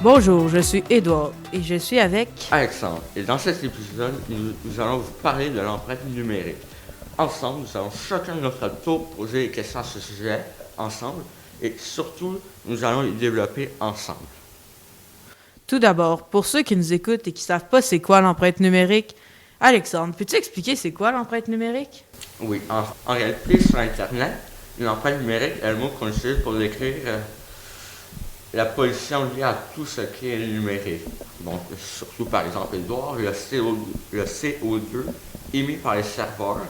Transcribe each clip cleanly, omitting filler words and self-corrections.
Bonjour, je suis Édouard et je suis avec... Alexandre, et dans cet épisode, nous allons vous parler de l'empreinte numérique. Ensemble, nous allons chacun de notre tour poser des questions à ce sujet, ensemble, et surtout, nous allons les développer ensemble. Tout d'abord, pour ceux qui nous écoutent et qui ne savent pas c'est quoi l'empreinte numérique, Alexandre, peux-tu expliquer c'est quoi l'empreinte numérique? Oui, en réalité, sur Internet, l'empreinte numérique est le mot qu'on utilise pour décrire la pollution liée à tout ce qui est numérique. Donc, surtout, par exemple, Edouard, le CO2 émis par les serveurs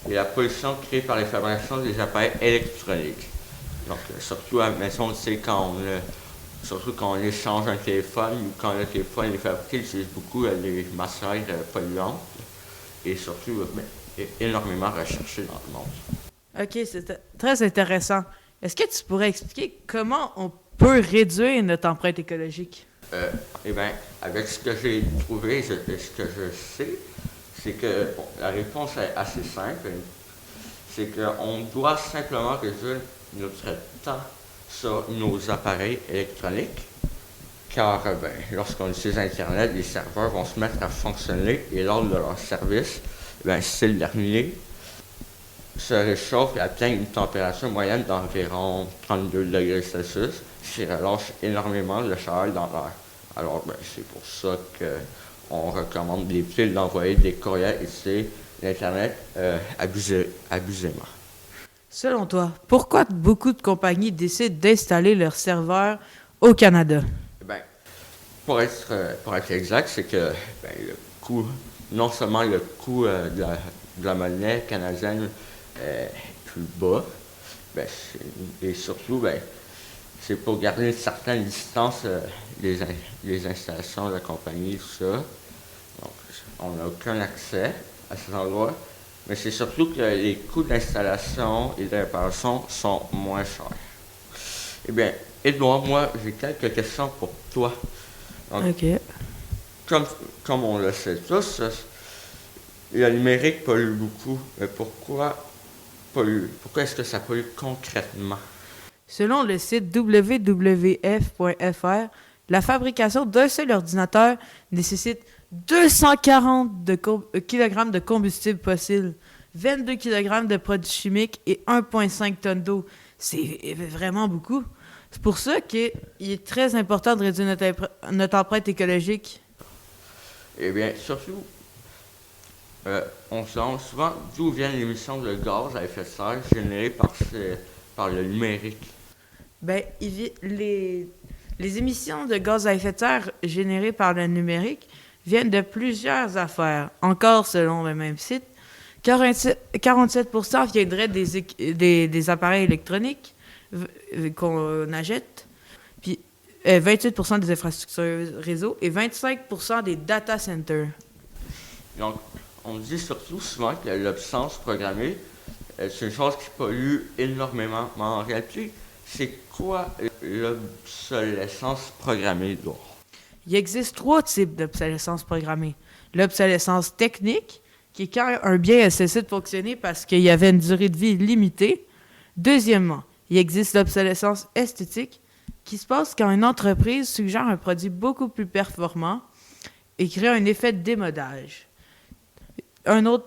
et la pollution créée par les fabrications des appareils électroniques. Donc, surtout à la maison, surtout quand on échange un téléphone ou quand le téléphone est fabriqué, il utilise beaucoup des matières polluantes et surtout énormément recherché dans le monde. Ok, c'est très intéressant. Est-ce que tu pourrais expliquer comment on peut réduire notre empreinte écologique? Eh bien, avec ce que j'ai trouvé et ce que je sais, c'est que la réponse est assez simple. C'est qu'on doit simplement réduire notre temps sur nos appareils électroniques, car lorsqu'on utilise Internet, les serveurs vont se mettre à fonctionner et lors de leur service, ces derniers se réchauffe et atteint une température moyenne d'environ 32 degrés Celsius, ce qui relâche énormément de chaleur dans l'air. Alors, c'est pour ça qu'on recommande d'éviter d'envoyer des courriels ici, l'Internet, abusément. Selon toi, pourquoi beaucoup de compagnies décident d'installer leurs serveurs au Canada? Ben, pour être exact, c'est que le coût, non seulement le coût de la monnaie canadienne est plus bas, et surtout, c'est pour garder une certaine distance des installations de la compagnie, tout ça. Donc, on n'a aucun accès à ces endroits, mais c'est surtout que les coûts d'installation et de réparation sont moins chers. Eh bien, Edouard, moi, j'ai quelques questions pour toi. Donc, Ok. comme on le sait tous, le numérique pollue beaucoup. Mais pourquoi est-ce que ça pollue concrètement? Selon le site wwf.fr, la fabrication d'un seul ordinateur nécessite 240 kg de combustible fossile, 22 kg de produits chimiques et 1,5 tonnes d'eau. C'est vraiment beaucoup. C'est pour ça qu'il est très important de réduire notre empreinte écologique. Eh bien, surtout, on se demande souvent d'où viennent les émissions de gaz à effet de serre générées par le numérique. Les émissions de gaz à effet de serre générées par le numérique viennent de plusieurs affaires. Encore selon le même site, 47% viendraient des appareils électroniques qu'on achète, puis 28% des infrastructures réseau et 25% des data centers. Donc, on dit surtout souvent que l'obsolescence programmée, c'est une chose qui pollue énormément. Mais en réalité, c'est quoi l'obsolescence programmée, Edouard? Il existe 3 types d'obsolescence programmée. L'obsolescence technique, qui est quand un bien a cessé de fonctionner parce qu'il y avait une durée de vie limitée. Deuxièmement, il existe l'obsolescence esthétique, qui se passe quand une entreprise suggère un produit beaucoup plus performant et crée un effet de démodage. Un autre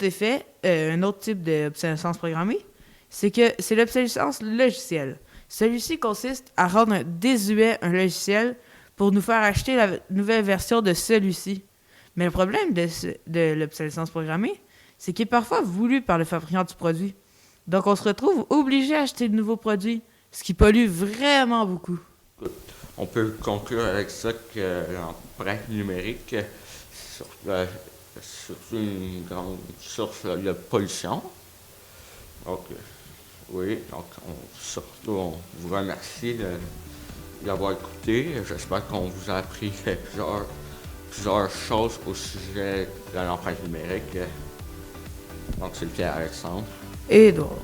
type d'obsolescence programmée, c'est l'obsolescence logicielle. Celui-ci consiste à rendre désuet un logiciel pour nous faire acheter la nouvelle version de celui-ci. Mais le problème de l'obsolescence programmée, c'est qu'il est parfois voulu par le fabricant du produit. Donc, on se retrouve obligé d'acheter de nouveaux produits, ce qui pollue vraiment beaucoup. On peut conclure avec ça que l'empreinte numérique est surtout une grande source de pollution. Donc, oui, donc on vous remercie d'avoir écouté. J'espère qu'on vous a appris plusieurs choses au sujet de l'empreinte numérique. Donc, c'était Alexandre. Et Édouard.